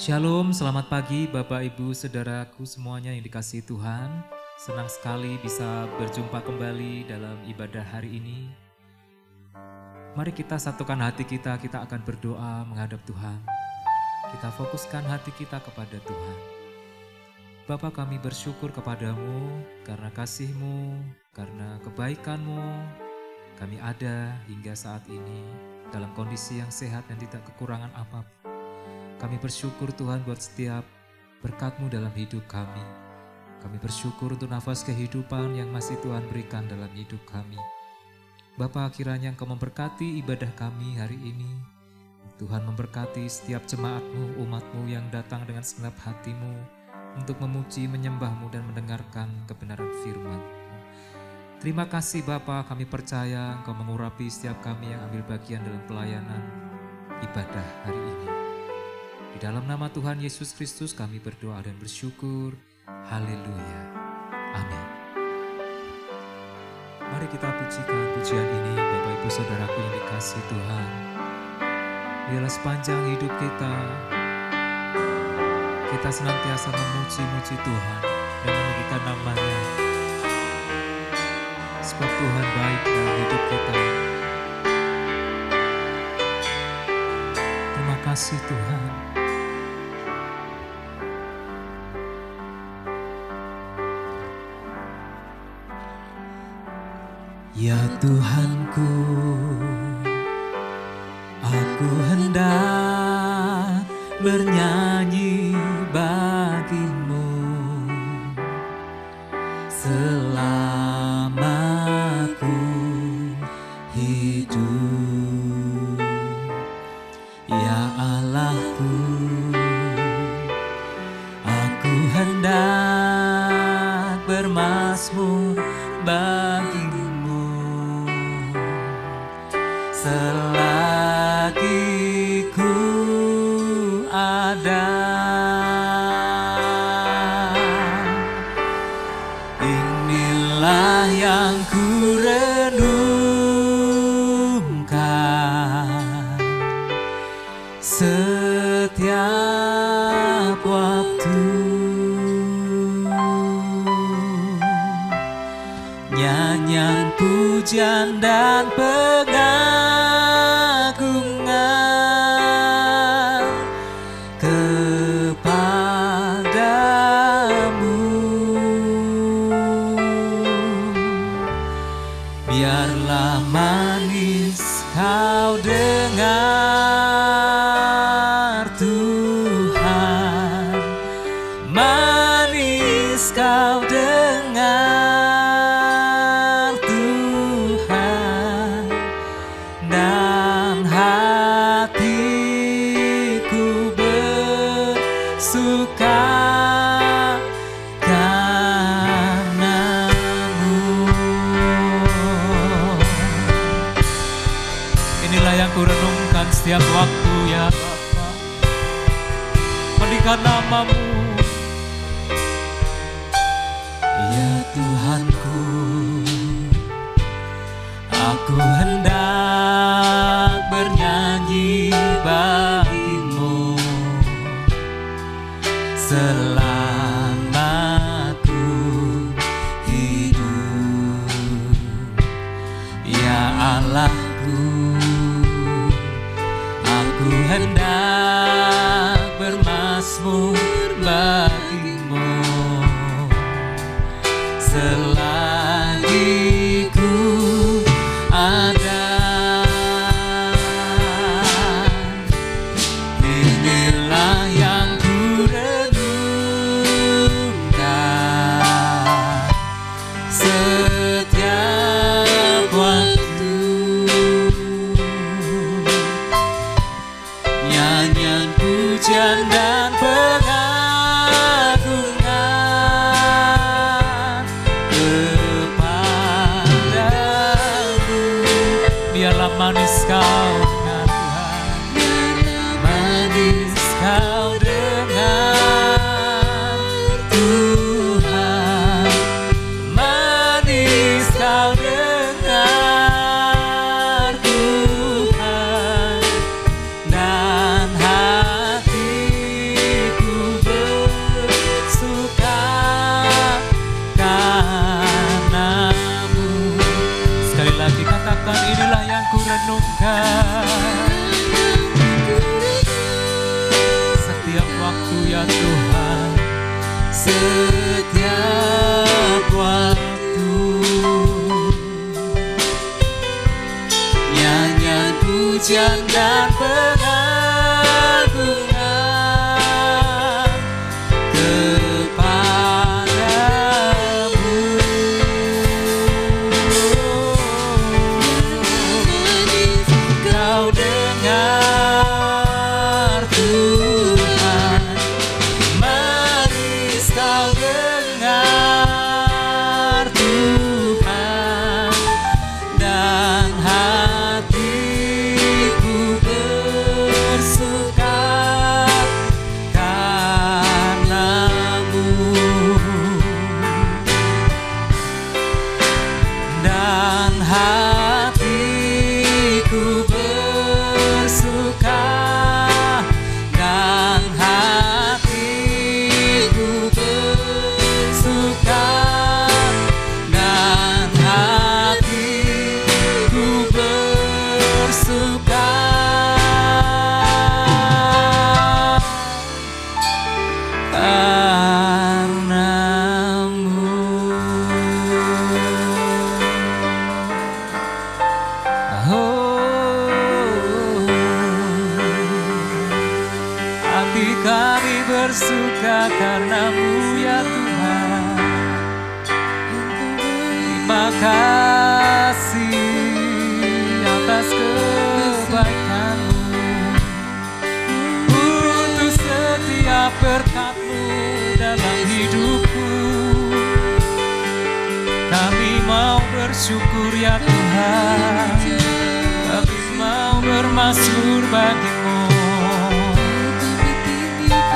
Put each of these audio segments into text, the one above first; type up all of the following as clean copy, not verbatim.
Shalom, selamat pagi Bapak Ibu Saudaraku semuanya yang dikasihi Tuhan. Senang sekali bisa berjumpa kembali dalam ibadah hari ini. Mari kita satukan hati kita akan berdoa menghadap Tuhan. Kita fokuskan hati kita kepada Tuhan. Bapa, kami bersyukur kepadamu karena kasih-Mu, karena kebaikan-Mu. Kami ada hingga saat ini dalam kondisi yang sehat dan tidak kekurangan apapun. Kami bersyukur Tuhan buat setiap berkat-Mu dalam hidup kami. Kami bersyukur untuk nafas kehidupan yang masih Tuhan berikan dalam hidup kami. Bapa, kiranya Engkau memberkati ibadah kami hari ini. Tuhan memberkati setiap jemaat-Mu, umat-Mu yang datang dengan segenap hati-Mu untuk memuji, menyembah-Mu dan mendengarkan kebenaran firman-Mu. Terima kasih Bapa, kami percaya Engkau mengurapi setiap kami yang ambil bagian dalam pelayanan ibadah hari ini. Di dalam nama Tuhan Yesus Kristus kami berdoa dan bersyukur. Haleluya. Amin. Mari kita pujikan pujian ini Bapak Ibu Saudaraku yang dikasihi Tuhan. Biarlah sepanjang hidup kita senantiasa memuji-muji Tuhan dan meninggikan nama-Nya. Sebab Tuhan baik dalam hidup kita. Terima kasih Tuhan. Ya Tuhanku, aku hendak bernyanyi bagi-Mu selama ku hidup. Ya Allahku, aku hendak bermazmur bagi-Mu selagi ku ada. Inilah yang ku renungkan setiap waktu. Nyanyian pujian dan pengagungan kepadamu. Biarlah manis kau dengar Tuhan, manis kau dengar setiap waktu ya Bapa, meninggikan nama-Mu. Ya Tuhanku, aku hendak bernyanyi bagi-Mu selama ku hidup. Ya Allahku, aku hendak bermazmur bagi-Mu selagi ku ada. Inilah yang ku renungkan setiap waktu. Nyanyian pujian dan pengagungan kepadamu. Biarlah manis kau dengar Tuhan, manis kau dengar Tuhan, manis kau dengar Tuhan, dan hati ku renungkan setiap waktu ya Tuhan, setiap waktu. Nyanyian pujian dan pengagungan kepadamu. Kau dengar Tuhan, manis kau dengar Tuhan, dan hatiku bersuka karenamu, dan hatiku bersuka, dan hatiku bersuka, dan hatiku bersuka karenamu. Hati kami bersuka karenamu ya Tuhan. Terima kasih atas kebaikan-Mu, untuk setiap berkat-Mu dalam hidupku. Kami mau bersyukur ya Tuhan, kami mau bermasmur bagi-Mu.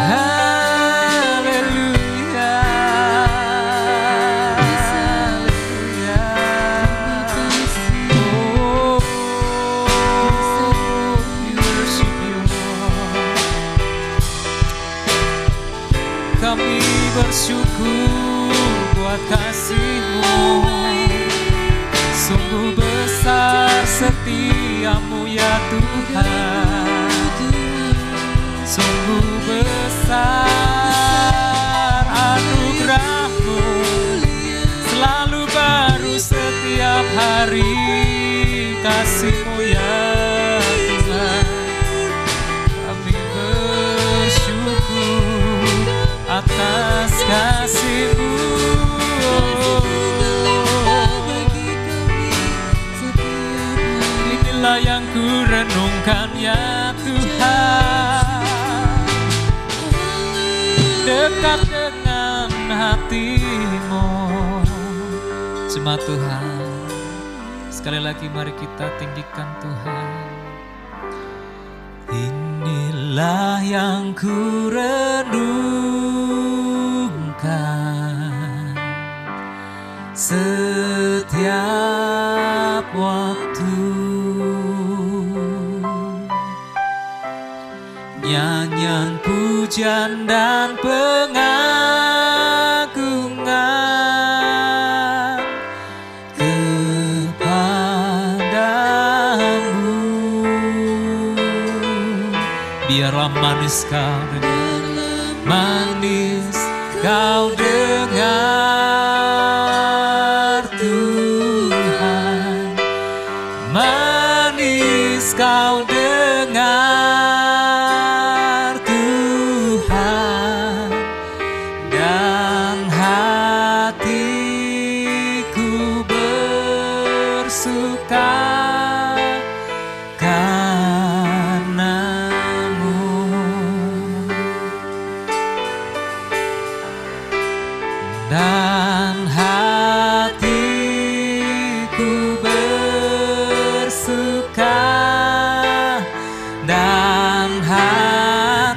Haleluya, haleluya. Oh, we worship you, Lord. Kami bersyukur buat kasih-Mu, sungguh besar setia-Mu ya Tuhan. Sungguh besar anugerah-Mu, selalu baru setiap hari kasih-Mu ya Tuhan. Kami bersyukur atas kasih-Mu. Inilah yang ku renungkan ya Tuhan, dekat dengan hati-Mu. Cuma Tuhan, sekali lagi mari kita tinggikan Tuhan. Inilah yang ku renungkan setiap waktu. Nyanyian pujian dan pengagungan kepadamu. Biarlah manis kau dengar, manis kau dengar Tuhan, manis kau dengar Tuhan, dan hatiku bersuka karenamu, dan hatiku bersuka, dan hatiku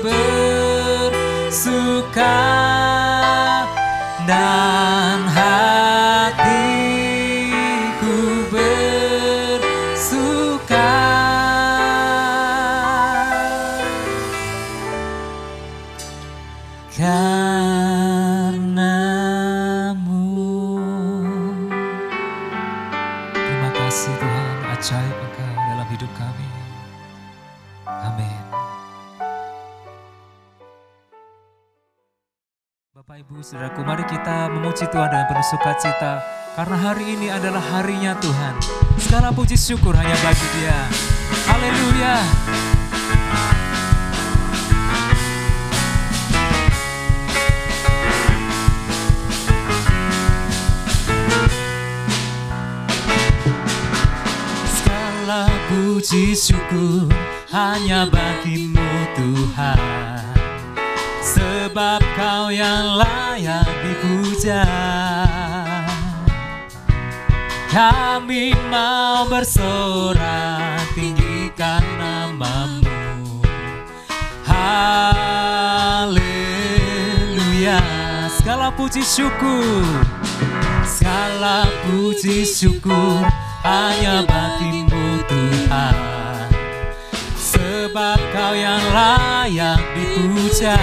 bersuka, dan hatiku bersuka karenamu. Terima kasih Tuhan, ajaib Engkau dalam hidup kami. Amin. Bapak Ibu Saudaraku, mari kita memuji Tuhan dengan penuh sukacita, karena hari ini adalah harinya Tuhan. Segala puji syukur hanya bagi Dia. Haleluya. Segala puji syukur hanya bagi-Mu Tuhan, sebab Kau yang layak dipuja. Kami mau bersorak tinggikan nama-Mu. Haleluya. Segala puji syukur, segala puji syukur hanya bagi-Mu Tuhan, sebab Kau yang layak dipuja.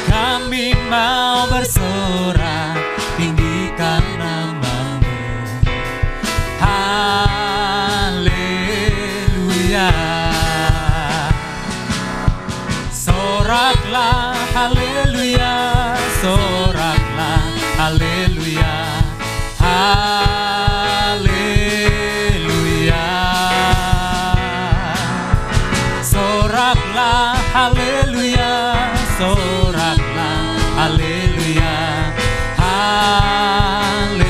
Kami mau bersorak tinggikan nama-Mu. Haleluya. Soraklah haleluya, soraklah haleluya, haleluya. Soraklah haleluya, soraklah haleluya, haleluya.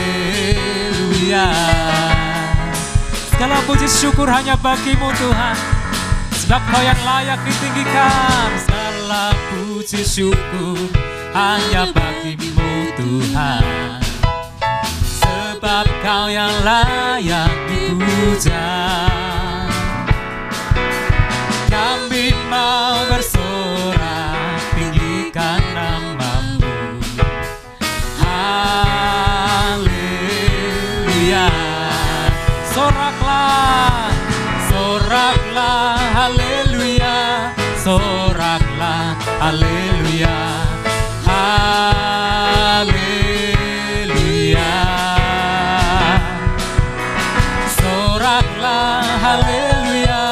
Segala puji syukur hanya bagi-Mu Tuhan, sebab Kau yang layak ditinggikan. Segala puji syukur hanya bagi-Mu Tuhan, sebab Kau yang layak dipuja. Kami mau bersorak tinggikan nama-Mu. Haleluya. Soraklah, soraklah haleluya, soraklah haleluya, haleluya. Soraklah haleluya,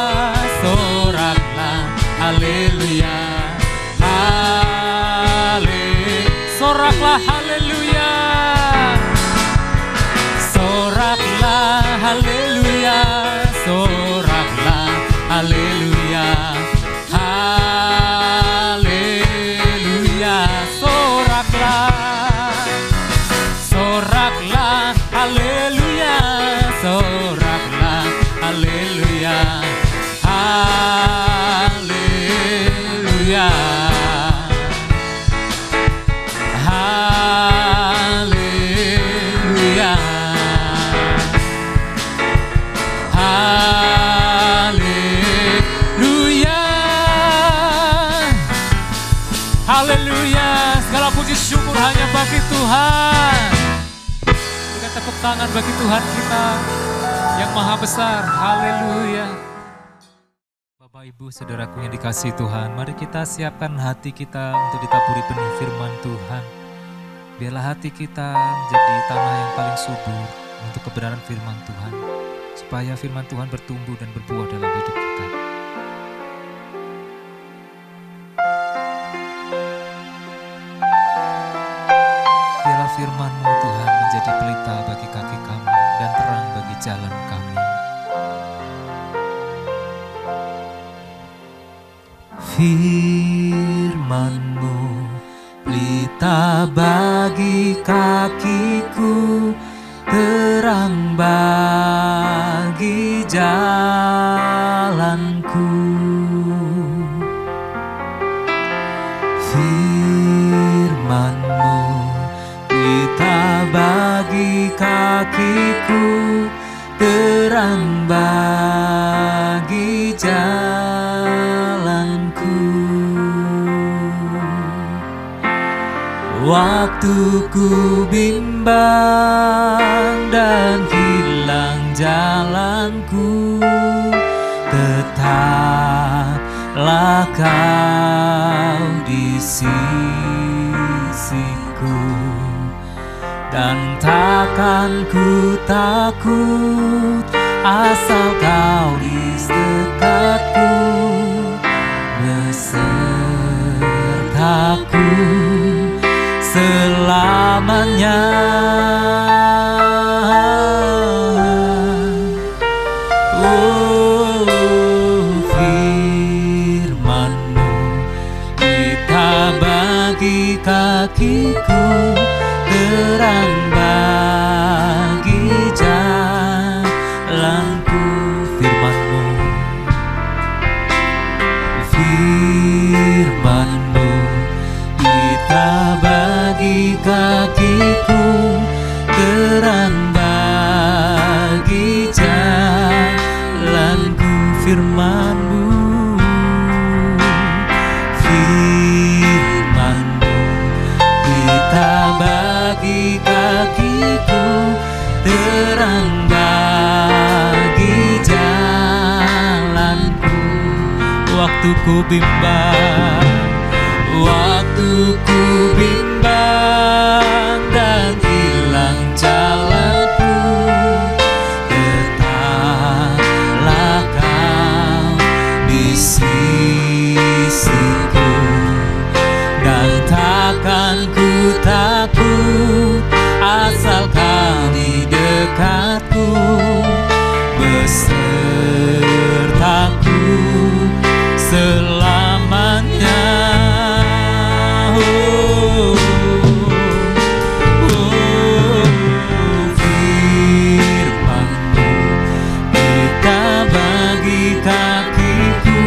soraklah haleluya, soraklah haleluya, soraklah haleluya, soraklah haleluya, haleluya. Soraklah, soraklah haleluya, soraklah haleluya, haleluya, haleluya, haleluya, haleluya. Segala puji syukur hanya bagi Tuhan. Berikan tepuk tangan bagi Tuhan kita yang maha besar. Haleluya. Bapak Ibu Saudaraku yang dikasihi Tuhan, mari kita siapkan hati kita untuk ditaburi benih firman Tuhan. Biarlah hati kita menjadi tanah yang paling subur untuk kebenaran firman Tuhan, supaya firman Tuhan bertumbuh dan berbuah dalam hidup kita. Biarlah firman-Mu Tuhan menjadi pelita bagi kaki kami dan terang bagi jalan kami. Firman-Mu pelita bagi kakiku, terang bagi jalanku. Firman-Mu pelita bagi kakiku, terang bagi jalanku. Waktu ku bimbang dan hilang jalanku, tetaplah Kau di sisiku, dan tak takkan ku takut, asal kau di dekatku, besertaku selamanya. Firman-Mu nyata bagi kakiku, terang bagi jalanku. Firman-Mu, Firman-Mu nyata bagi kakiku, terang bagi jalanku. Firman-Mu, Firman-Mu nyata bagi kakiku, terang bagi jalanku. Waktu ku bimbang, waktu ku bimbang dan hilang jalanku, tetaplah kau di sisiku, dan takkan ku takut, asal kau di dekatku, besertaku selamanya. Firman-Mu nyata bagi kakiku,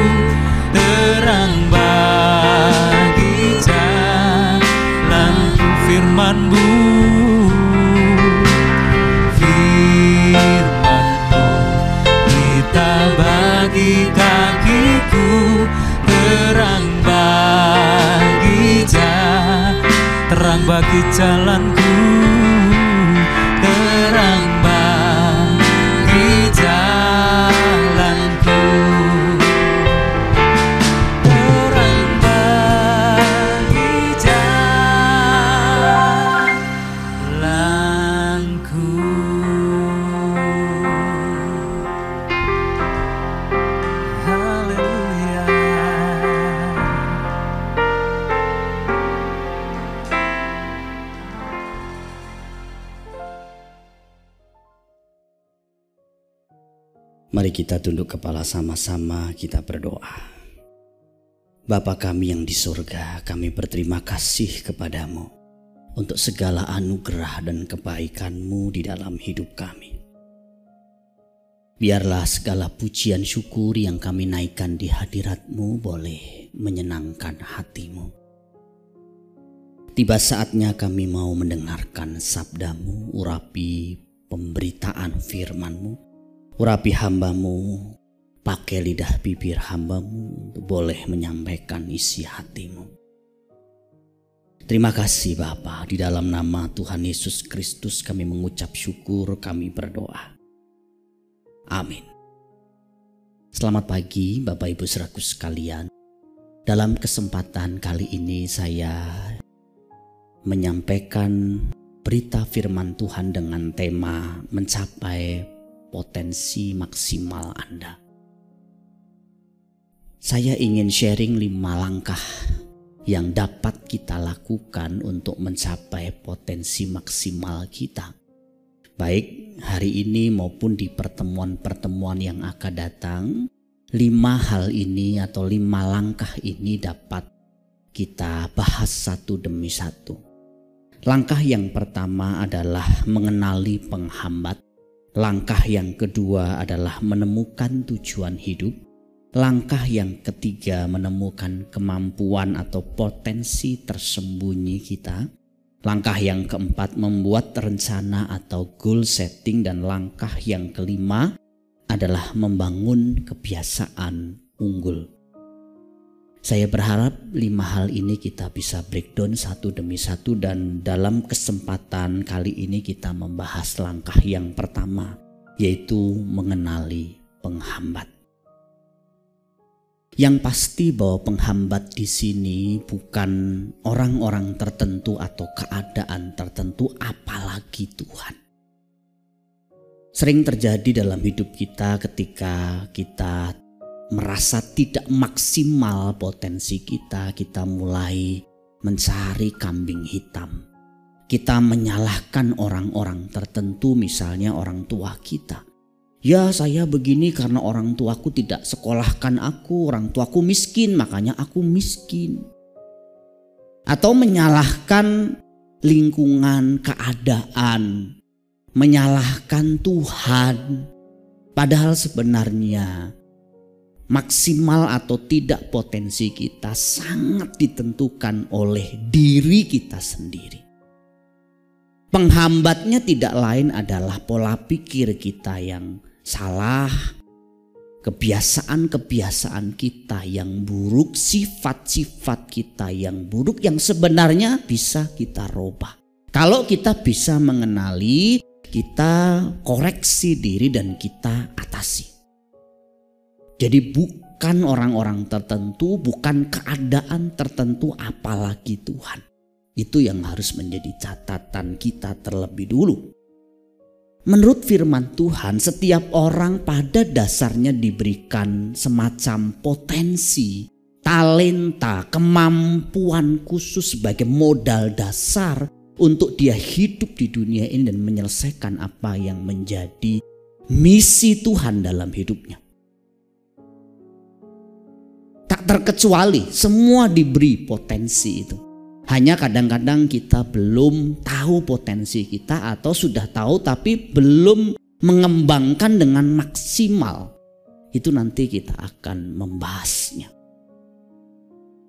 terang bagi jalanku. Firman-Mu, Firman-Mu nyata bagi kakiku, terang bagi terang bagi jalanku, terang bagi jalanku, terang bagi jalanku. Haleluya. Mari kita tunduk kepala sama-sama, kita berdoa. Bapa kami yang di surga, kami berterima kasih kepadamu untuk segala anugerah dan kebaikan-Mu di dalam hidup kami. Biarlah segala pujian syukur yang kami naikkan di hadirat-Mu boleh menyenangkan hati-Mu. Tiba saatnya kami mau mendengarkan sabda-Mu, urapi pemberitaan firman-Mu. Urapi hamba-Mu, pakai lidah bibir hamba-Mu untuk boleh menyampaikan isi hati-Mu. Terima kasih Bapa, di dalam nama Tuhan Yesus Kristus kami mengucap syukur, kami berdoa. Amin. Selamat pagi Bapak Ibu Saudaraku sekalian. Dalam kesempatan kali ini saya menyampaikan berita firman Tuhan dengan tema mencapai potensi maksimal Anda. Saya ingin sharing 5 langkah yang dapat kita lakukan untuk mencapai potensi maksimal kita. Baik hari ini maupun di pertemuan-pertemuan yang akan datang, 5 hal ini atau 5 langkah ini dapat kita bahas satu demi satu. Langkah yang pertama adalah mengenali penghambat. Langkah yang kedua adalah menemukan tujuan hidup. Langkah yang ketiga menemukan kemampuan atau potensi tersembunyi kita. Langkah yang keempat membuat rencana atau goal setting. Dan langkah yang kelima adalah membangun kebiasaan unggul. Saya berharap 5 hal ini kita bisa breakdown satu demi satu, dan dalam kesempatan kali ini kita membahas langkah yang pertama, yaitu mengenali penghambat. Yang pasti bahwa penghambat di sini bukan orang-orang tertentu atau keadaan tertentu, apalagi Tuhan. Sering terjadi dalam hidup kita ketika kita merasa tidak maksimal potensi kita mulai mencari kambing hitam. Kita menyalahkan orang-orang tertentu, misalnya orang tua kita. Ya, saya begini karena orang tuaku tidak sekolahkan aku, orang tuaku miskin makanya aku miskin. Atau menyalahkan lingkungan, keadaan, menyalahkan Tuhan. Padahal sebenarnya maksimal atau tidak potensi kita sangat ditentukan oleh diri kita sendiri. Penghambatnya tidak lain adalah pola pikir kita yang salah, kebiasaan-kebiasaan kita yang buruk, sifat-sifat kita yang buruk yang sebenarnya bisa kita rubah. Kalau kita bisa mengenali, kita koreksi diri dan kita atasi. Jadi bukan orang-orang tertentu, bukan keadaan tertentu, apalagi Tuhan. Itu yang harus menjadi catatan kita terlebih dulu. Menurut firman Tuhan, setiap orang pada dasarnya diberikan semacam potensi, talenta, kemampuan khusus sebagai modal dasar untuk dia hidup di dunia ini dan menyelesaikan apa yang menjadi misi Tuhan dalam hidupnya. Tak terkecuali semua diberi potensi itu. Hanya kadang-kadang kita belum tahu potensi kita, atau sudah tahu tapi belum mengembangkan dengan maksimal. Itu nanti kita akan membahasnya.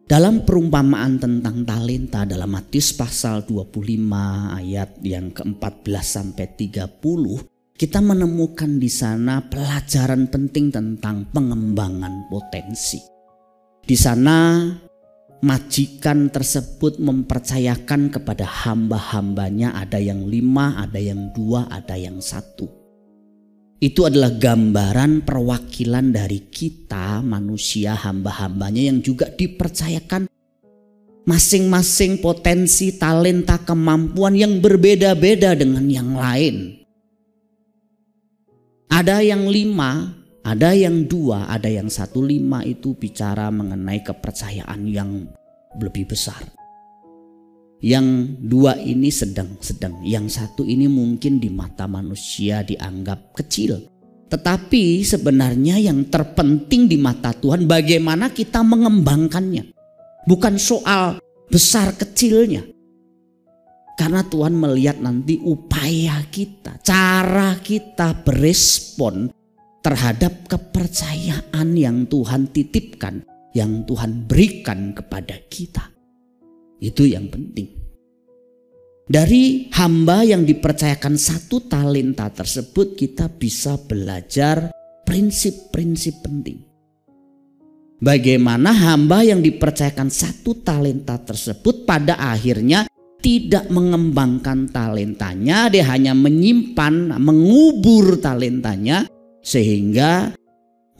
Dalam perumpamaan tentang talenta dalam Matius pasal 25 ayat yang ke-14 sampai 30, kita menemukan di sana pelajaran penting tentang pengembangan potensi. Di sana majikan tersebut mempercayakan kepada hamba-hambanya, ada yang 5, ada yang 2, ada yang 1. Itu adalah gambaran perwakilan dari kita manusia, hamba-hambanya yang juga dipercayakan masing-masing potensi, talenta, kemampuan yang berbeda-beda dengan yang lain. Ada yang 5, ada yang 2, ada yang 1. 5 itu bicara mengenai kepercayaan yang lebih besar. Yang 2 ini sedang-sedang, yang 1 ini mungkin di mata manusia dianggap kecil. Tetapi sebenarnya yang terpenting di mata Tuhan bagaimana kita mengembangkannya. Bukan soal besar kecilnya. Karena Tuhan melihat nanti upaya kita, cara kita berespon terhadap kepercayaan yang Tuhan titipkan, yang Tuhan berikan kepada kita. Itu yang penting. Dari hamba yang dipercayakan 1 talenta tersebut, kita bisa belajar prinsip-prinsip penting. Bagaimana hamba yang dipercayakan 1 talenta tersebut pada akhirnya tidak mengembangkan talentanya, dia hanya menyimpan, mengubur talentanya, sehingga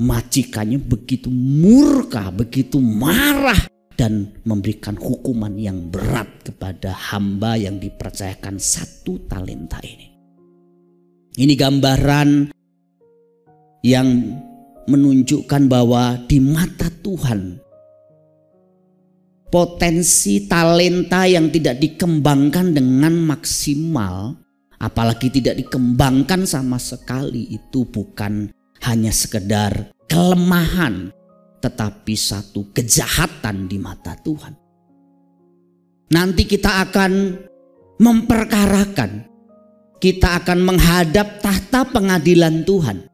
majikannya begitu murka, begitu marah, dan memberikan hukuman yang berat kepada hamba yang dipercayakan 1 talenta ini. Ini gambaran yang menunjukkan bahwa di mata Tuhan potensi talenta yang tidak dikembangkan dengan maksimal, apalagi tidak dikembangkan sama sekali, itu bukan hanya sekedar kelemahan, tetapi satu kejahatan di mata Tuhan. Nanti kita akan memperkarakan, kita akan menghadap tahta pengadilan Tuhan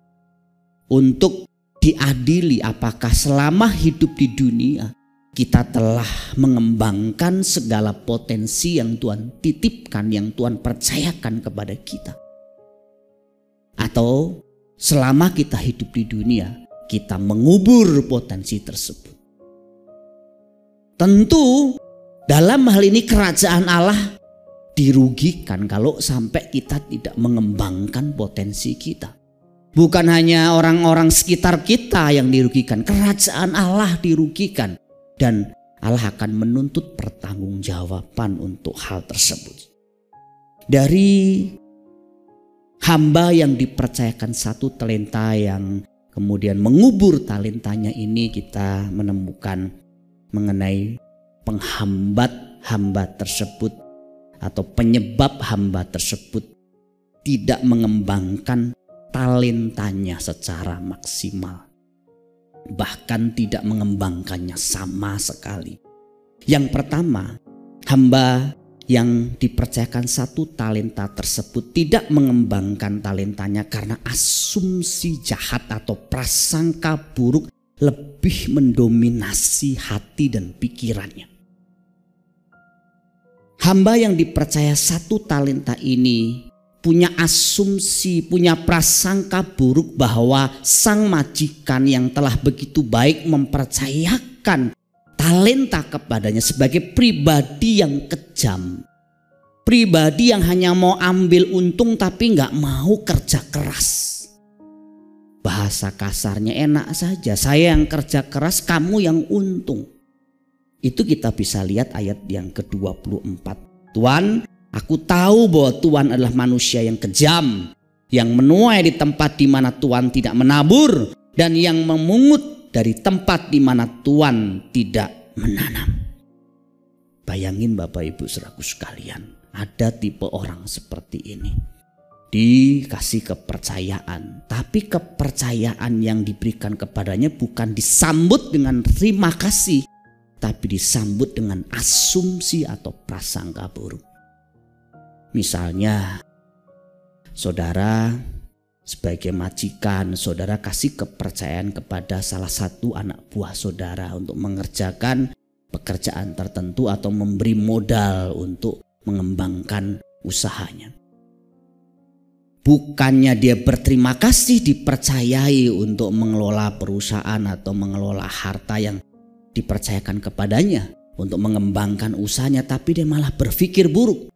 untuk diadili apakah selama hidup di dunia kita telah mengembangkan segala potensi yang Tuhan titipkan, yang Tuhan percayakan kepada kita. Atau selama kita hidup di dunia kita mengubur potensi tersebut. Tentu dalam hal ini kerajaan Allah dirugikan kalau sampai kita tidak mengembangkan potensi kita. Bukan hanya orang-orang sekitar kita yang dirugikan, kerajaan Allah dirugikan. Dan Allah akan menuntut pertanggungjawaban untuk hal tersebut. Dari Hamba yang dipercayakan 1 talenta yang kemudian mengubur talentanya ini, kita menemukan mengenai penghambat hamba tersebut atau penyebab hamba tersebut tidak mengembangkan talentanya secara maksimal. Bahkan tidak mengembangkannya sama sekali. Yang pertama, hamba yang dipercayakan 1 talenta tersebut tidak mengembangkan talentanya karena asumsi jahat atau prasangka buruk lebih mendominasi hati dan pikirannya. Hamba yang dipercaya 1 talenta ini punya asumsi, punya prasangka buruk bahwa sang majikan yang telah begitu baik mempercayakan talenta kepadanya sebagai pribadi yang kejam. Pribadi yang hanya mau ambil untung tapi gak mau kerja keras. Bahasa kasarnya enak saja, saya yang kerja keras, kamu yang untung. Itu kita bisa lihat ayat yang ke-24. Tuhan, aku tahu bahwa Tuhan adalah manusia yang kejam, yang menuai di tempat di mana Tuhan tidak menabur, dan yang memungut dari tempat di mana Tuhan tidak menanam. Bayangin Bapak Ibu Saudaraku sekalian, ada tipe orang seperti ini. Dikasih kepercayaan, tapi kepercayaan yang diberikan kepadanya bukan disambut dengan terima kasih, tapi disambut dengan asumsi atau prasangka buruk. Misalnya, saudara sebagai majikan, saudara kasih kepercayaan kepada salah satu anak buah saudara untuk mengerjakan pekerjaan tertentu atau memberi modal untuk mengembangkan usahanya. Bukannya dia berterima kasih dipercayai untuk mengelola perusahaan atau mengelola harta yang dipercayakan kepadanya untuk mengembangkan usahanya, tapi dia malah berpikir buruk.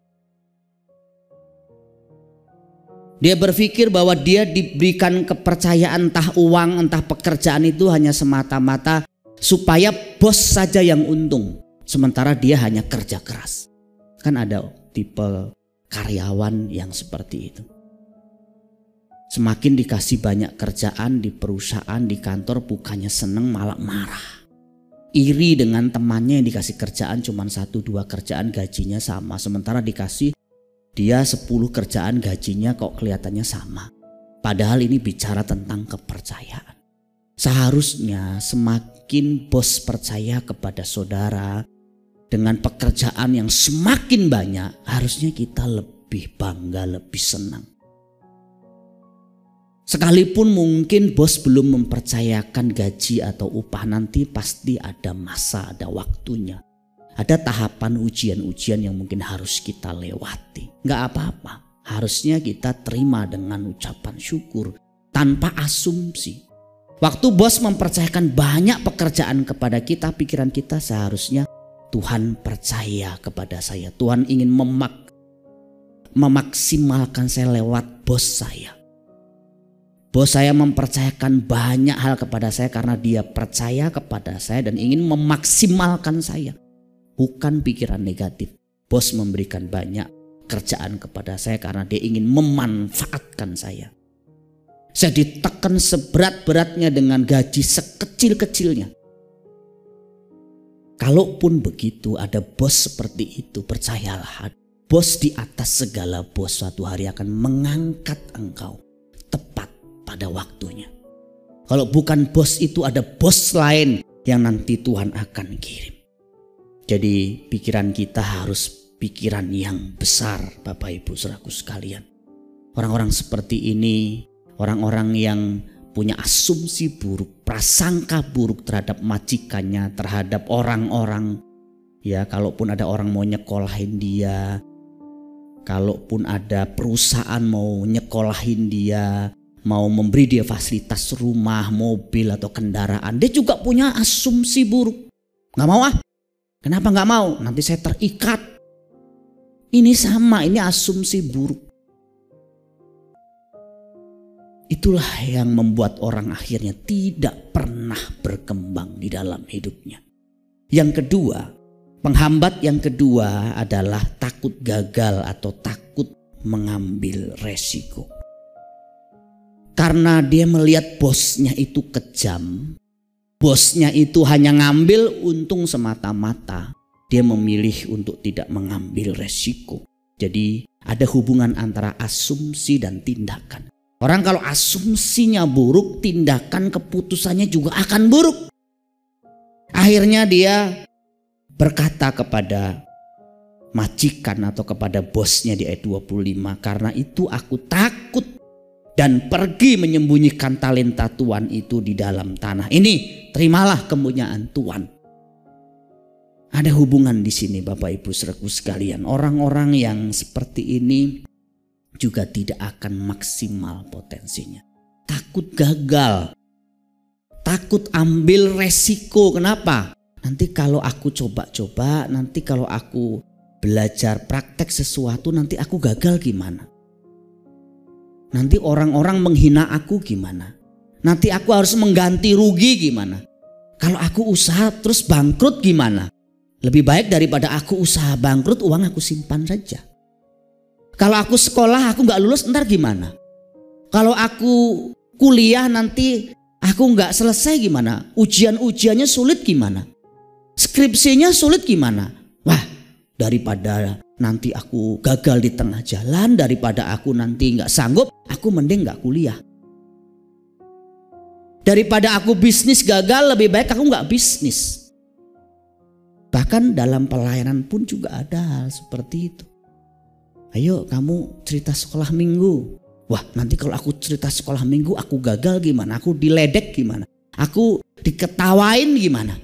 Dia berpikir bahwa dia diberikan kepercayaan entah uang entah pekerjaan itu hanya semata-mata supaya bos saja yang untung, sementara dia hanya kerja keras. Kan ada tipe karyawan yang seperti itu. Semakin dikasih banyak kerjaan di perusahaan, di kantor, bukannya seneng malah marah. Iri dengan temannya yang dikasih kerjaan cuma 1-2 kerjaan gajinya sama. Sementara dikasih dia 10 kerjaan gajinya kok kelihatannya sama. Padahal ini bicara tentang kepercayaan. Seharusnya semakin bos percaya kepada saudara dengan pekerjaan yang semakin banyak, harusnya kita lebih bangga, lebih senang. Sekalipun mungkin bos belum mempercayakan gaji atau upah, nanti pasti ada masa, ada waktunya. Ada tahapan ujian-ujian yang mungkin harus kita lewati. Gak apa-apa, harusnya kita terima dengan ucapan syukur tanpa asumsi. Waktu bos mempercayakan banyak pekerjaan kepada kita, pikiran kita seharusnya Tuhan percaya kepada saya. Tuhan ingin memaksimalkan saya lewat bos saya. Bos saya mempercayakan banyak hal kepada saya karena dia percaya kepada saya dan ingin memaksimalkan saya. Bukan pikiran negatif. Bos memberikan banyak kerjaan kepada saya karena dia ingin memanfaatkan saya. Saya ditekan seberat-beratnya dengan gaji sekecil-kecilnya. Kalaupun begitu, ada bos seperti itu, percayalah, bos di atas segala bos suatu hari akan mengangkat engkau tepat pada waktunya. Kalau bukan bos itu, ada bos lain yang nanti Tuhan akan kirim. Jadi pikiran kita harus pikiran yang besar, Bapak Ibu Saudaraku sekalian. Orang-orang seperti ini, orang-orang yang punya asumsi buruk, prasangka buruk terhadap majikannya, terhadap orang-orang. Ya, kalaupun ada orang mau nyekolahin dia, kalaupun ada perusahaan mau nyekolahin dia, mau memberi dia fasilitas rumah, mobil atau kendaraan, dia juga punya asumsi buruk. Gak mau ah. Kenapa gak mau? Nanti saya terikat. Ini sama, ini asumsi buruk. Itulah yang membuat orang akhirnya tidak pernah berkembang di dalam hidupnya. Yang kedua, penghambat yang kedua adalah takut gagal atau takut mengambil resiko. Karena dia melihat bosnya itu kejam, bosnya itu hanya ngambil untung semata-mata, dia memilih untuk tidak mengambil resiko. Jadi ada hubungan antara asumsi dan tindakan. Orang kalau asumsinya buruk, tindakan keputusannya juga akan buruk. Akhirnya dia berkata kepada majikan atau kepada bosnya di ayat 25, karena itu aku takut dan pergi menyembunyikan talenta Tuhan itu di dalam tanah ini. Terimalah kemuliaan Tuhan. Ada hubungan di sini Bapak Ibu Saudaraku sekalian. Orang-orang yang seperti ini juga tidak akan maksimal potensinya. Takut gagal. Takut ambil resiko. Kenapa? Nanti kalau aku coba-coba, nanti kalau aku belajar praktek sesuatu, nanti aku gagal gimana? Nanti orang-orang menghina aku gimana? Nanti aku harus mengganti rugi gimana? Kalau aku usaha terus bangkrut gimana? Lebih baik daripada aku usaha bangkrut, uang aku simpan saja. Kalau aku sekolah aku gak lulus, ntar gimana? Kalau aku kuliah nanti aku gak selesai gimana? Ujian-ujiannya sulit gimana? Skripsinya sulit gimana? Wah, daripada nanti aku gagal di tengah jalan, daripada aku nanti gak sanggup, aku mending gak kuliah. Daripada aku bisnis gagal, lebih baik aku gak bisnis. Bahkan dalam pelayanan pun juga ada hal seperti itu. Ayo kamu cerita sekolah minggu. Wah, nanti kalau aku cerita sekolah minggu aku gagal gimana? Aku diledek gimana? Aku diketawain gimana?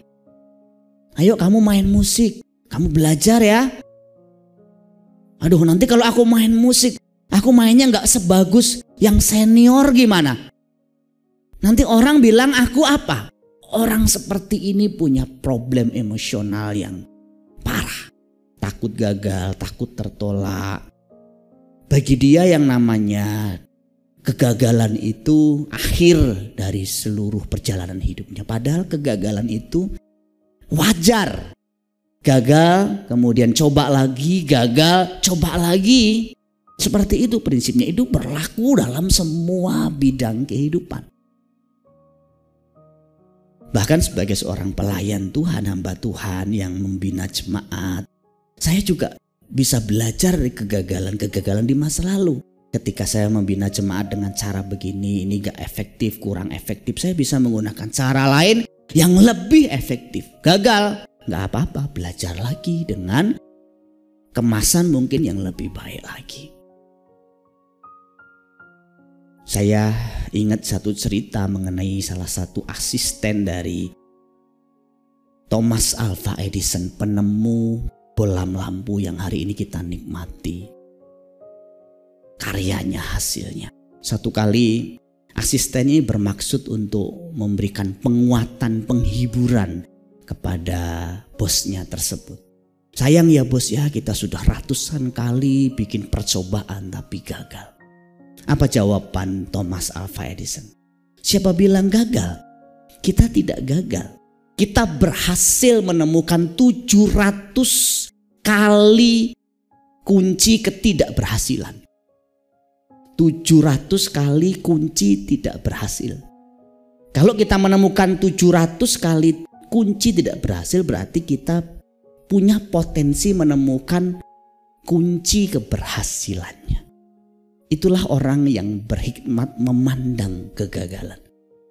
Ayo kamu main musik. Kamu belajar ya. Aduh, nanti kalau aku main musik, aku mainnya gak sebagus yang senior gimana? Nanti orang bilang aku apa? Orang seperti ini punya problem emosional yang parah. Takut gagal, takut tertolak. Bagi dia yang namanya kegagalan itu akhir dari seluruh perjalanan hidupnya. Padahal kegagalan itu wajar. Gagal, kemudian coba lagi, gagal, coba lagi. Seperti itu prinsipnya, itu berlaku dalam semua bidang kehidupan. Bahkan sebagai seorang pelayan Tuhan, hamba Tuhan yang membina jemaat, saya juga bisa belajar dari kegagalan-kegagalan di masa lalu. Ketika saya membina jemaat dengan cara begini, ini gak efektif, kurang efektif, saya bisa menggunakan cara lain yang lebih efektif. Gagal, gak apa-apa, belajar lagi dengan kemasan mungkin yang lebih baik lagi. Saya ingat satu cerita mengenai salah satu asisten dari Thomas Alva Edison, penemu bolam lampu yang hari ini kita nikmati karyanya, hasilnya. Satu kali asistennya bermaksud untuk memberikan penguatan, penghiburan kepada bosnya tersebut. Sayang ya bos ya, kita sudah ratusan kali bikin percobaan tapi gagal. Apa jawaban Thomas Alva Edison? Siapa bilang gagal? Kita tidak gagal. Kita berhasil menemukan 700 kali kunci ketidakberhasilan. 700 kali kunci tidak berhasil. Kalau kita menemukan 700 kali kunci tidak berhasil, berarti kita punya potensi menemukan kunci keberhasilannya. Itulah orang yang berhikmat memandang kegagalan.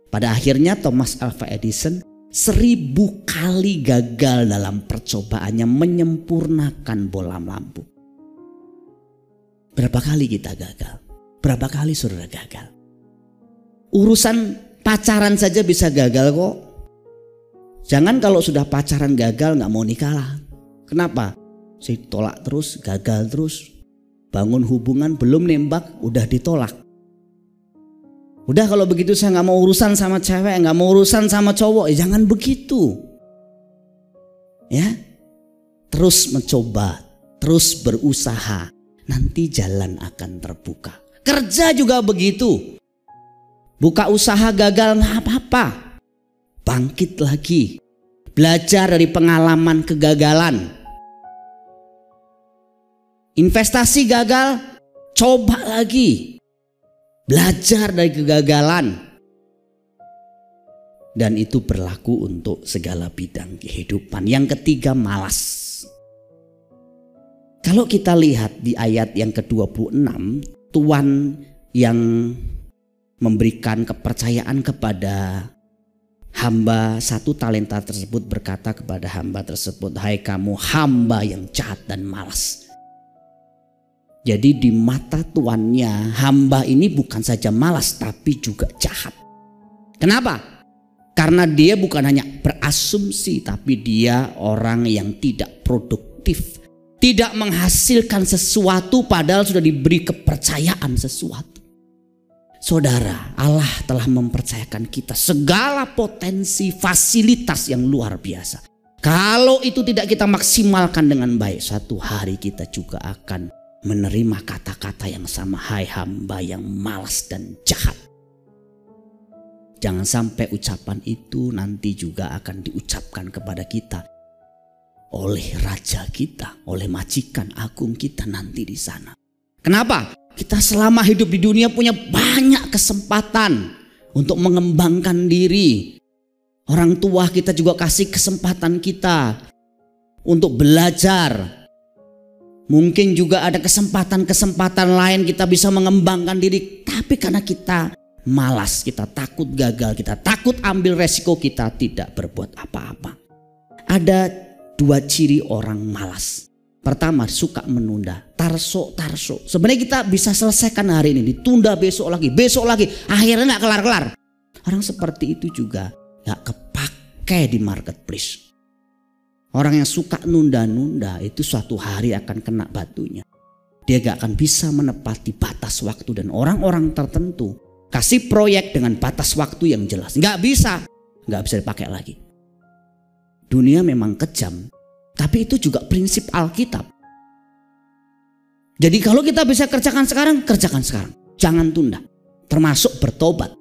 Pada akhirnya Thomas Alva Edison 1000 kali gagal dalam percobaannya menyempurnakan bolam lampu. Berapa kali kita gagal? Berapa kali saudara gagal? Urusan pacaran saja bisa gagal kok. Jangan kalau sudah pacaran gagal gak mau nikah lah. Kenapa? Saya tolak terus, gagal terus. Bangun hubungan belum nembak udah ditolak. Udah kalau begitu saya gak mau urusan sama cewek, gak mau urusan sama cowok. Jangan begitu. Ya, terus mencoba, terus berusaha. Nanti jalan akan terbuka. Kerja juga begitu. Buka usaha gagal gak apa-apa. Bangkit lagi. Belajar dari pengalaman kegagalan. Investasi gagal, coba lagi. Belajar dari kegagalan. Dan itu berlaku untuk segala bidang kehidupan. Yang ketiga, malas. Kalau kita lihat di ayat yang ke-26, Tuhan yang memberikan kepercayaan kepada hamba 1 talenta tersebut berkata kepada hamba tersebut, "Hai kamu hamba yang jahat dan malas." Jadi di mata tuannya, hamba ini bukan saja malas tapi juga jahat. Kenapa? Karena dia bukan hanya berasumsi, tapi dia orang yang tidak produktif, tidak menghasilkan sesuatu padahal sudah diberi kepercayaan sesuatu. Saudara, Allah telah mempercayakan kita segala potensi, fasilitas yang luar biasa. Kalau itu tidak kita maksimalkan dengan baik, suatu hari kita juga akan menerima kata-kata yang sama, "Hai hamba yang malas dan jahat." Jangan sampai ucapan itu nanti juga akan diucapkan kepada kita oleh raja kita, oleh majikan agung kita nanti di sana. Kenapa? Kita selama hidup di dunia punya banyak kesempatan untuk mengembangkan diri. Orang tua kita juga kasih kesempatan kita untuk belajar. Mungkin juga ada kesempatan-kesempatan lain kita bisa mengembangkan diri. Tapi karena kita malas, kita takut gagal, kita takut ambil resiko, kita tidak berbuat apa-apa. Ada 2 ciri orang malas. Pertama, suka menunda. Tarso. Sebenarnya kita bisa selesaikan hari ini, ditunda besok lagi, akhirnya gak kelar-kelar. Orang seperti itu juga gak kepake di marketplace. Orang yang suka nunda-nunda itu suatu hari akan kena batunya. Dia gak akan bisa menepati batas waktu, dan orang-orang tertentu kasih proyek dengan batas waktu yang jelas. Gak bisa dipakai lagi. Dunia memang kejam, tapi itu juga prinsip Alkitab. Jadi kalau kita bisa kerjakan sekarang, kerjakan sekarang. Jangan tunda. Termasuk bertobat,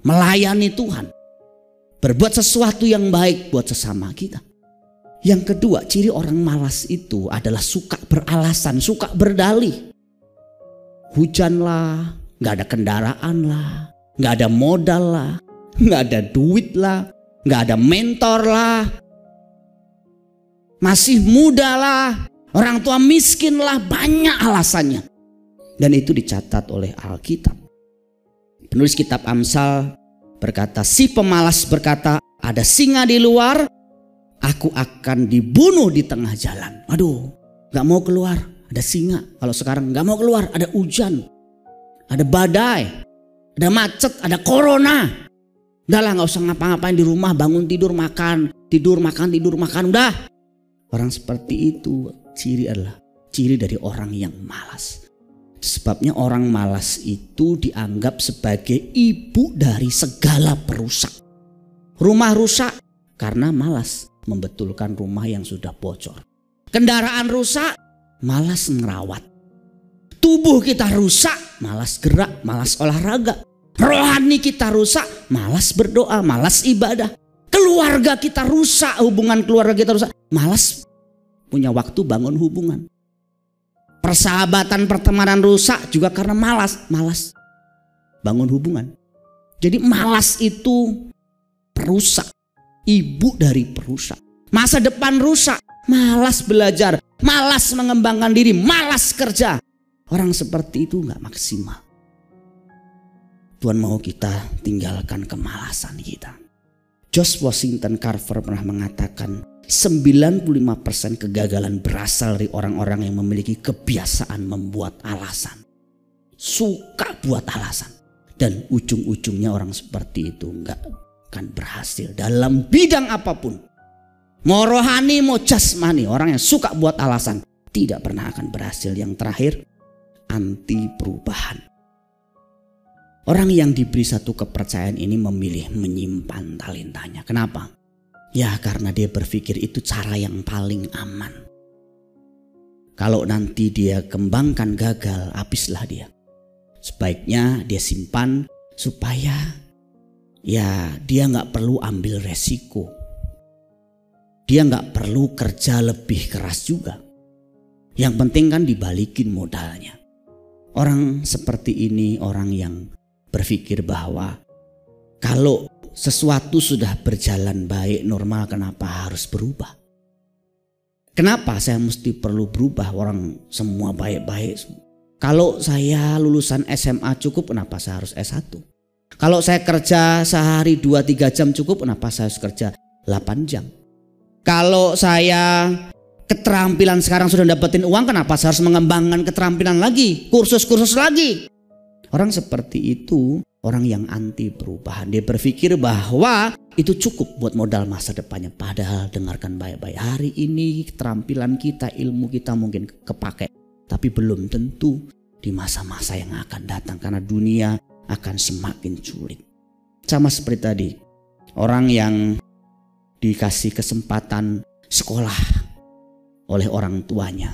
melayani Tuhan, berbuat sesuatu yang baik buat sesama kita. Yang kedua, ciri orang malas itu adalah suka beralasan, suka berdalih. Hujan lah, gak ada kendaraan lah, gak ada modal lah, gak ada duit lah, gak ada mentor lah, masih muda lah, orang tua miskin lah, banyak alasannya. Dan itu dicatat oleh Alkitab. Penulis kitab Amsal berkata, si pemalas berkata, ada singa di luar, aku akan dibunuh di tengah jalan. Aduh, gak mau keluar, ada singa. Kalau sekarang gak mau keluar, ada hujan, ada badai, ada macet, ada corona. Udah lah, gak usah ngapa-ngapain di rumah, bangun tidur makan, udah. Orang seperti itu adalah ciri dari orang yang malas. Sebabnya orang malas itu dianggap sebagai ibu dari segala perusak. Rumah rusak karena malas membetulkan rumah yang sudah bocor. Kendaraan rusak, malas ngerawat. Tubuh kita rusak, malas gerak, malas olahraga. Rohani kita rusak, malas berdoa, malas ibadah. Keluarga kita rusak, hubungan keluarga kita rusak, malas punya waktu bangun hubungan. Persahabatan pertemanan rusak juga karena malas bangun hubungan. Jadi malas itu perusak, ibu dari perusak. Masa depan rusak, malas belajar, malas mengembangkan diri, malas kerja. Orang seperti itu gak maksimal. Tuhan mau kita tinggalkan kemalasan kita. George Washington Carver pernah mengatakan 95% kegagalan berasal dari orang-orang yang memiliki kebiasaan membuat alasan. Suka buat alasan. Dan ujung-ujungnya orang seperti itu gak akan berhasil dalam bidang apapun. Mau rohani, mau jasmani. Orang yang suka buat alasan tidak pernah akan berhasil. Yang terakhir, anti perubahan. Orang yang diberi satu kepercayaan ini memilih menyimpan talentanya. Kenapa? Ya karena dia berpikir itu cara yang paling aman. Kalau nanti dia kembangkan gagal, habislah dia. Sebaiknya dia simpan supaya ya dia gak perlu ambil resiko. Dia gak perlu kerja lebih keras juga. Yang penting kan dibalikin modalnya. Orang seperti ini orang yang berpikir bahwa kalau sesuatu sudah berjalan baik, normal, kenapa harus berubah? Kenapa saya mesti perlu berubah? Orang semua baik-baik. Kalau saya lulusan SMA cukup, kenapa saya harus S1? Kalau saya kerja sehari 2-3 jam cukup, kenapa saya harus kerja 8 jam? Kalau saya keterampilan sekarang sudah dapetin uang, kenapa saya harus mengembangkan keterampilan lagi, kursus-kursus lagi? Orang seperti itu orang yang anti perubahan. Dia berpikir bahwa itu cukup buat modal masa depannya. Padahal dengarkan baik-baik, hari ini keterampilan kita, ilmu kita mungkin kepake, tapi belum tentu di masa-masa yang akan datang, karena dunia akan semakin sulit. Sama seperti tadi, orang yang dikasih kesempatan sekolah oleh orang tuanya,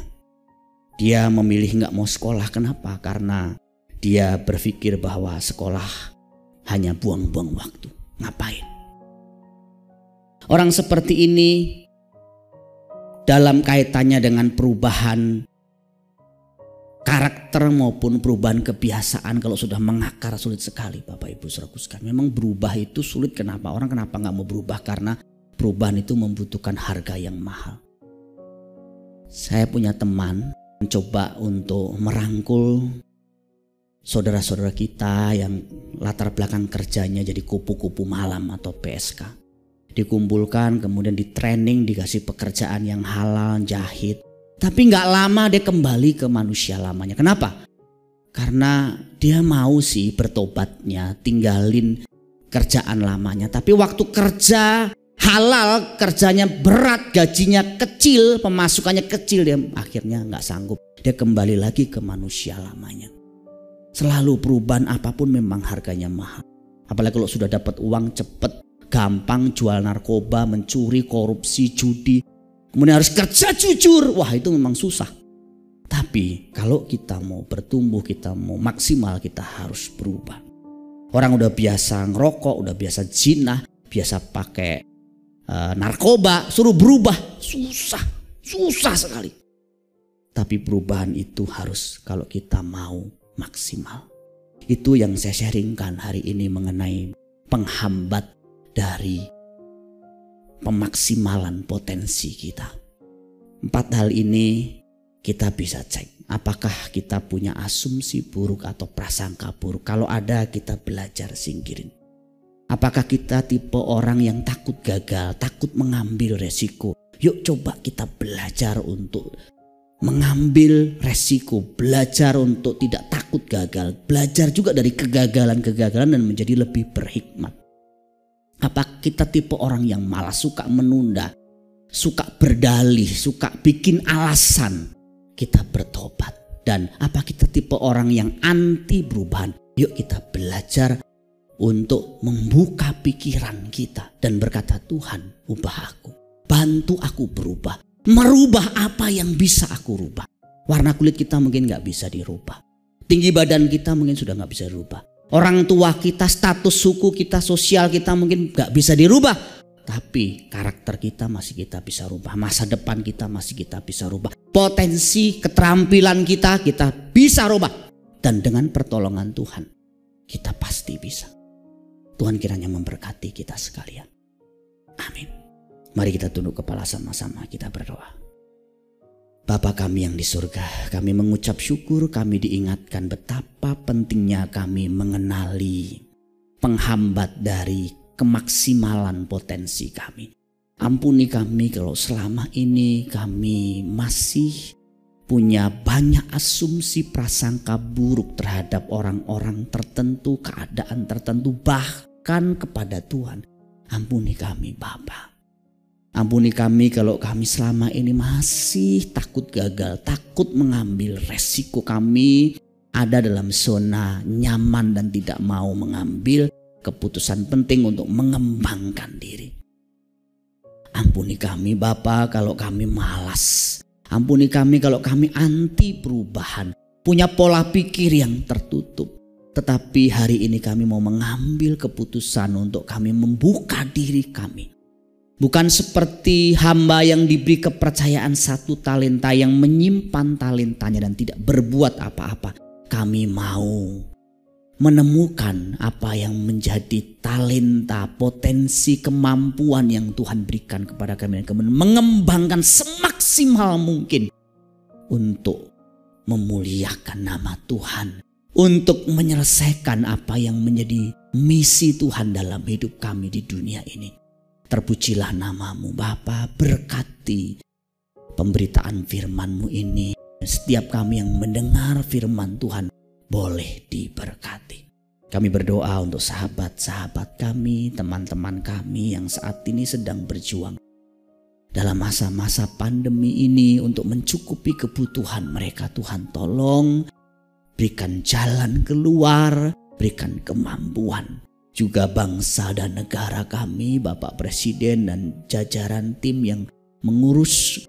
dia memilih nggak mau sekolah. Kenapa? Karena dia berpikir bahwa sekolah hanya buang-buang waktu. Ngapain? Orang seperti ini dalam kaitannya dengan perubahan karakter maupun perubahan kebiasaan, kalau sudah mengakar sulit sekali Bapak Ibu Saudaraku sekalian. Memang berubah itu sulit. Kenapa? Orang kenapa nggak mau berubah? Karena perubahan itu membutuhkan harga yang mahal. Saya punya teman mencoba untuk merangkul saudara-saudara kita yang latar belakang kerjanya jadi kupu-kupu malam atau PSK. Dikumpulkan, kemudian di training, dikasih pekerjaan yang halal, jahit. Tapi gak lama dia kembali ke manusia lamanya. Kenapa? Karena dia mau sih bertobatnya, tinggalin kerjaan lamanya. Tapi waktu kerja halal, kerjanya berat, gajinya kecil, pemasukannya kecil, dia akhirnya gak sanggup. Dia kembali lagi ke manusia lamanya. Selalu perubahan apapun memang harganya mahal. Apalagi kalau sudah dapat uang cepet, gampang, jual narkoba, mencuri, korupsi, judi, kemudian harus kerja jujur. Wah, itu memang susah. Tapi kalau kita mau bertumbuh, kita mau maksimal, kita harus berubah. Orang udah biasa ngerokok, udah biasa zina, biasa pakai narkoba, suruh berubah susah sekali. Tapi perubahan itu harus kalau kita mau maksimal. Itu yang saya sharingkan hari ini mengenai penghambat dari pemaksimalan potensi kita. 4 hal ini kita bisa cek. Apakah kita punya asumsi buruk atau prasangka buruk? Kalau ada, kita belajar singkirin. Apakah kita tipe orang yang takut gagal, takut mengambil resiko? Yuk coba kita belajar untuk mengambil resiko, belajar untuk tidak takut gagal, belajar juga dari kegagalan-kegagalan dan menjadi lebih berhikmat. Apa kita tipe orang yang malas, suka menunda, suka berdalih, suka bikin alasan? Kita bertobat. Dan apa kita tipe orang yang anti perubahan? Yuk kita belajar untuk membuka pikiran kita dan berkata, Tuhan ubah aku, bantu aku berubah. Merubah apa yang bisa aku rubah. Warna kulit kita mungkin gak bisa dirubah. Tinggi badan kita mungkin sudah gak bisa dirubah. Orang tua kita, status suku kita, sosial kita mungkin gak bisa dirubah. Tapi karakter kita masih kita bisa rubah. Masa depan kita masih kita bisa rubah. Potensi keterampilan kita bisa rubah. Dan dengan pertolongan Tuhan kita pasti bisa. Tuhan kiranya memberkati kita sekalian. Amin. Mari kita tunduk kepala sama-sama, kita berdoa. Bapa kami yang di surga, kami mengucap syukur, kami diingatkan betapa pentingnya kami mengenali penghambat dari kemaksimalan potensi kami. Ampuni kami kalau selama ini kami masih punya banyak asumsi prasangka buruk terhadap orang-orang tertentu, keadaan tertentu, bahkan kepada Tuhan. Ampuni kami Bapa. Ampuni kami kalau kami selama ini masih takut gagal, takut mengambil resiko. Kami ada dalam zona nyaman dan tidak mau mengambil keputusan penting untuk mengembangkan diri. Ampuni kami Bapa kalau kami malas. Ampuni kami kalau kami anti perubahan, punya pola pikir yang tertutup. Tetapi hari ini kami mau mengambil keputusan untuk kami membuka diri kami. Bukan seperti hamba yang diberi kepercayaan 1 talenta yang menyimpan talentanya dan tidak berbuat apa-apa. Kami mau menemukan apa yang menjadi talenta, potensi, kemampuan yang Tuhan berikan kepada kami, dan kemudian mengembangkan semaksimal mungkin untuk memuliakan nama Tuhan, untuk menyelesaikan apa yang menjadi misi Tuhan dalam hidup kami di dunia ini. Terpujilah namamu Bapa, berkati pemberitaan firman-Mu ini. Setiap kami yang mendengar firman Tuhan boleh diberkati. Kami berdoa untuk sahabat-sahabat kami, teman-teman kami yang saat ini sedang berjuang dalam masa-masa pandemi ini untuk mencukupi kebutuhan mereka. Tuhan tolong berikan jalan keluar, berikan kemampuan. Juga bangsa dan negara kami, Bapak Presiden dan jajaran tim yang mengurus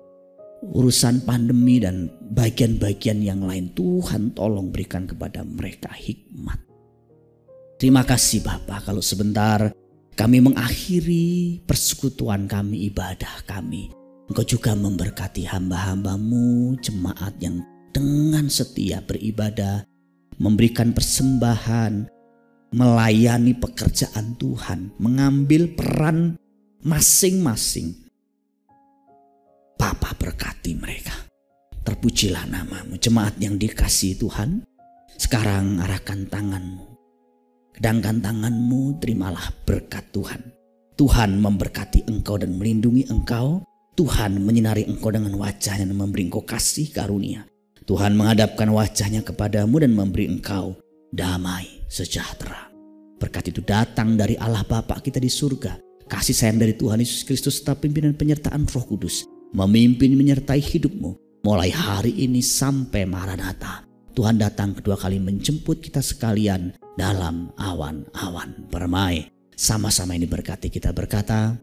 urusan pandemi dan bagian-bagian yang lain, Tuhan tolong berikan kepada mereka hikmat. Terima kasih Bapak, kalau sebentar kami mengakhiri persekutuan kami, ibadah kami, Engkau juga memberkati hamba-hamba-Mu, jemaat yang dengan setia beribadah, memberikan persembahan, melayani pekerjaan Tuhan, mengambil peran masing-masing. Bapa berkati mereka. Terpujilah namamu. Jemaat yang dikasihi Tuhan, sekarang arahkan tanganmu. Kedangkan tanganmu, terimalah berkat Tuhan. Tuhan memberkati engkau dan melindungi engkau. Tuhan menyinari engkau dengan wajahnya dan memberi engkau kasih karunia. Tuhan menghadapkan wajahnya kepadamu dan memberi engkau damai sejahtera. Berkat itu datang dari Allah Bapa kita di surga. Kasih sayang dari Tuhan Yesus Kristus serta pimpinan penyertaan Roh Kudus memimpin menyertai hidupmu mulai hari ini sampai Maranatha. Tuhan datang kedua kali menjemput kita sekalian dalam awan-awan permai. Sama-sama ini berkati kita berkata,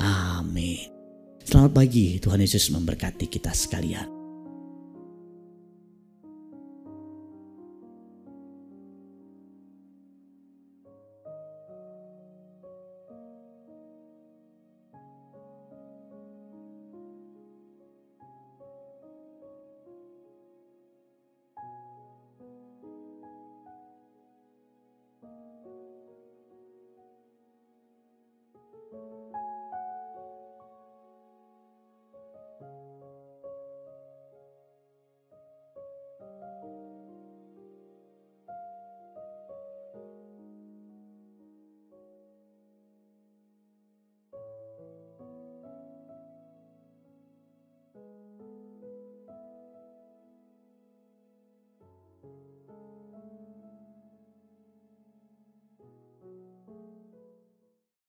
amin. Selamat pagi, Tuhan Yesus memberkati kita sekalian.